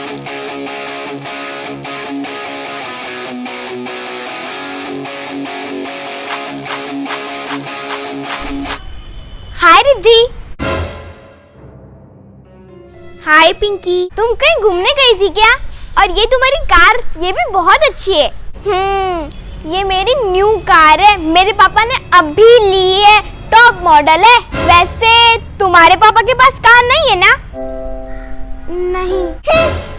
हाय रिद्धि। हाय पिंकी, तुम कहीं घूमने गई थी क्या? और ये तुम्हारी कार, ये भी बहुत अच्छी है। ये मेरी न्यू कार है, मेरे पापा ने अभी ली है, टॉप मॉडल है। वैसे तुम्हारे पापा के पास कार नहीं है ना? नहीं।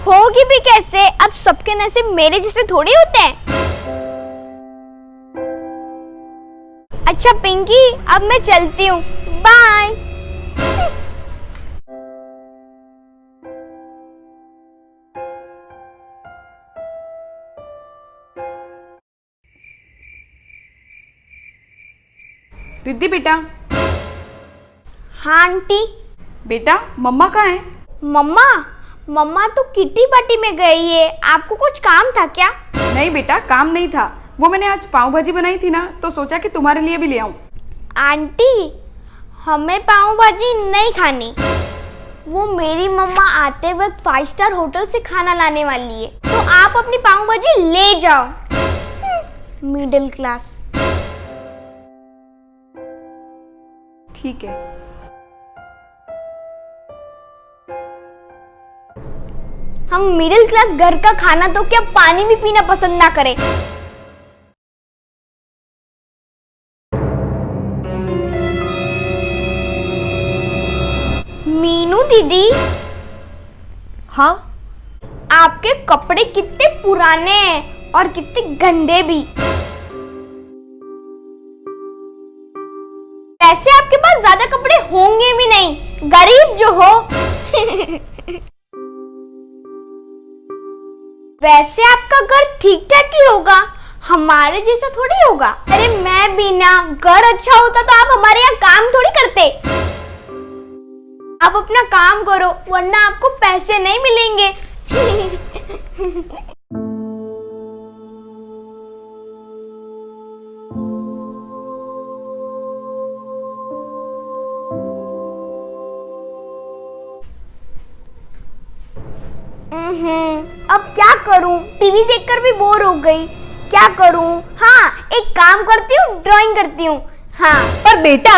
होगी भी कैसे, अब सबके नसीब मेरे जैसे थोड़ी होते हैं। अच्छा पिंकी, अब मैं चलती हूँ, बाय। रिद्धि बेटा। हाँ आंटी। बेटा मम्मा कहाँ है? मम्मा तो किट्टी पार्टी में गई है। आपको कुछ काम था क्या? नहीं बेटा, काम नहीं था, वो मैंने आज पाव भाजी बनाई थी ना, तो सोचा कि तुम्हारे लिए भी ले आऊं। आंटी, हमें पाव भाजी नहीं खानी। वो मेरी मम्मा आते वक्त 5 स्टार होटल से खाना लाने वाली है, तो आप अपनी पाव भाजी ले जाओ। Middle class. ठीक है। हम मिडिल क्लास घर का खाना तो क्या पानी भी पीना पसंद ना करें। मीनू दीदी। हाँ? आपके कपड़े कितने पुराने हैं और कितने गंदे भी। वैसे आपके पास ज्यादा कपड़े होंगे भी नहीं, गरीब जो हो। वैसे आपका घर ठीक ठाक ही होगा, हमारे जैसा थोड़ी होगा। अरे मैं भी ना, घर अच्छा होता तो आप हमारे यहाँ काम थोड़ी करते। आप अपना काम करो, वरना आपको पैसे नहीं मिलेंगे। अब क्या करूं? टीवी देखकर भी बोर हो गई। क्या करूं? हाँ, एक काम करती हूँ, ड्राइंग करती हूँ। हाँ। पर बेटा,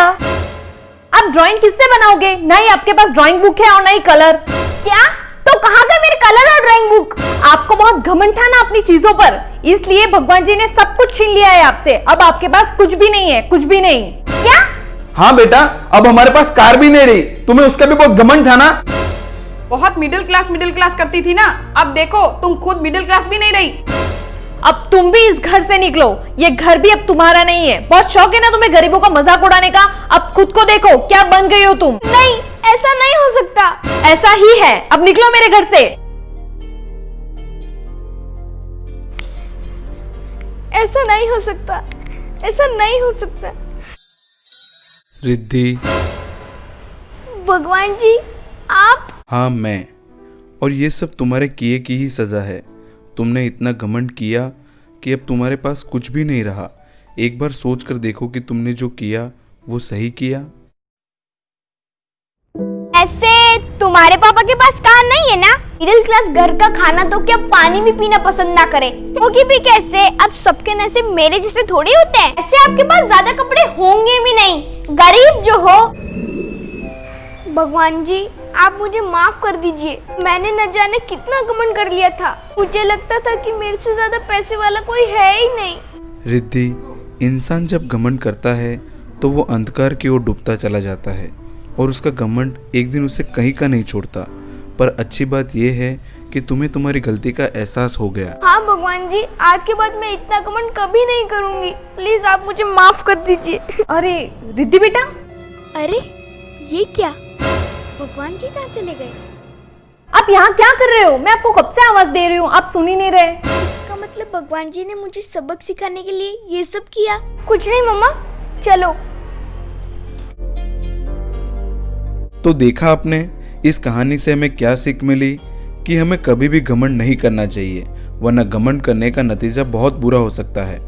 आप ड्राइंग किससे बनाओगे? ना ही आपके पास ड्राइंग बुक है और ना ही कलर। क्या? तो कहाँ गए मेरे कलर और ड्राइंग बुक? आपको बहुत घमंड था ना अपनी चीजों पर, इसलिए भगवान जी ने सब कुछ छीन लिया है आपसे। अब आपके पास कुछ भी नहीं है, कुछ भी नहीं। क्या? हाँ बेटा, अब हमारे पास कार भी नहीं रही। तुम्हें उसका भी बहुत घमंड था ना। बहुत मिडिल क्लास करती थी ना, अब देखो तुम खुद मिडिल क्लास भी नहीं रही। अब तुम भी इस घर से निकलो, ये घर भी अब तुम्हारा नहीं है। बहुत शौक है ना तुम्हें गरीबों का मजाक उड़ाने का। अब खुद को देखो, क्या बन गई हो तुम। नहीं, ऐसा नहीं हो सकता। ऐसा ही है, अब निकलो मेरे घर से। ऐसा नहीं हो सकता, ऐसा नहीं हो सकता। रिद्धि। भगवान जी, आप? हाँ मैं। और ये सब तुम्हारे किए की ही सज़ा है। तुमने इतना घमंड किया कि अब तुम्हारे पास कुछ भी नहीं रहा। एक बार सोच कर देखो कि तुमने जो किया वो सही किया। ऐसे तुम्हारे पापा के पास कार नहीं है ना? मिडिल क्लास घर का खाना तो क्या पानी भी पीना पसंद ना करे। होगी भी कैसे, अब सबके नसीब मेरे जैसे थोड़ी होते हैं। ऐसे आपके पास ज्यादा कपड़े होंगे भी नहीं, गरीब जो हो। भगवान जी, आप मुझे माफ कर दीजिए। मैंने न जाने कितना घमंड कर लिया था। मुझे लगता था कि मेरे से ज्यादा पैसे वाला कोई है ही नहीं। रिद्धि, इंसान जब घमंड करता है तो वो अंधकार की ओर डूबता चला जाता है और उसका घमंड एक दिन उसे कहीं का नहीं छोड़ता। पर अच्छी बात यह है कि तुम्हें तुम्हारी गलती का एहसास हो गया। हाँ भगवान जी, आज के बाद मैं इतना घमंड कभी नहीं करूंगी। प्लीज आप मुझे माफ कर दीजिए। अरे रिद्धि बेटा। अरे ये क्या? भगवान जी कहाँ चले गए? आप यहाँ क्या कर रहे हो? मैं आपको कब से आवाज दे रही हूँ, आप सुन ही नहीं रहे। इसका मतलब भगवान जी ने मुझे सबक सिखाने के लिए ये सब किया? कुछ नहीं मम्मा, चलो। तो देखा आपने, इस कहानी से हमें क्या सीख मिली कि हमें कभी भी घमंड नहीं करना चाहिए, वरना घमंड करने का नतीजा बहुत बुरा हो सकता है।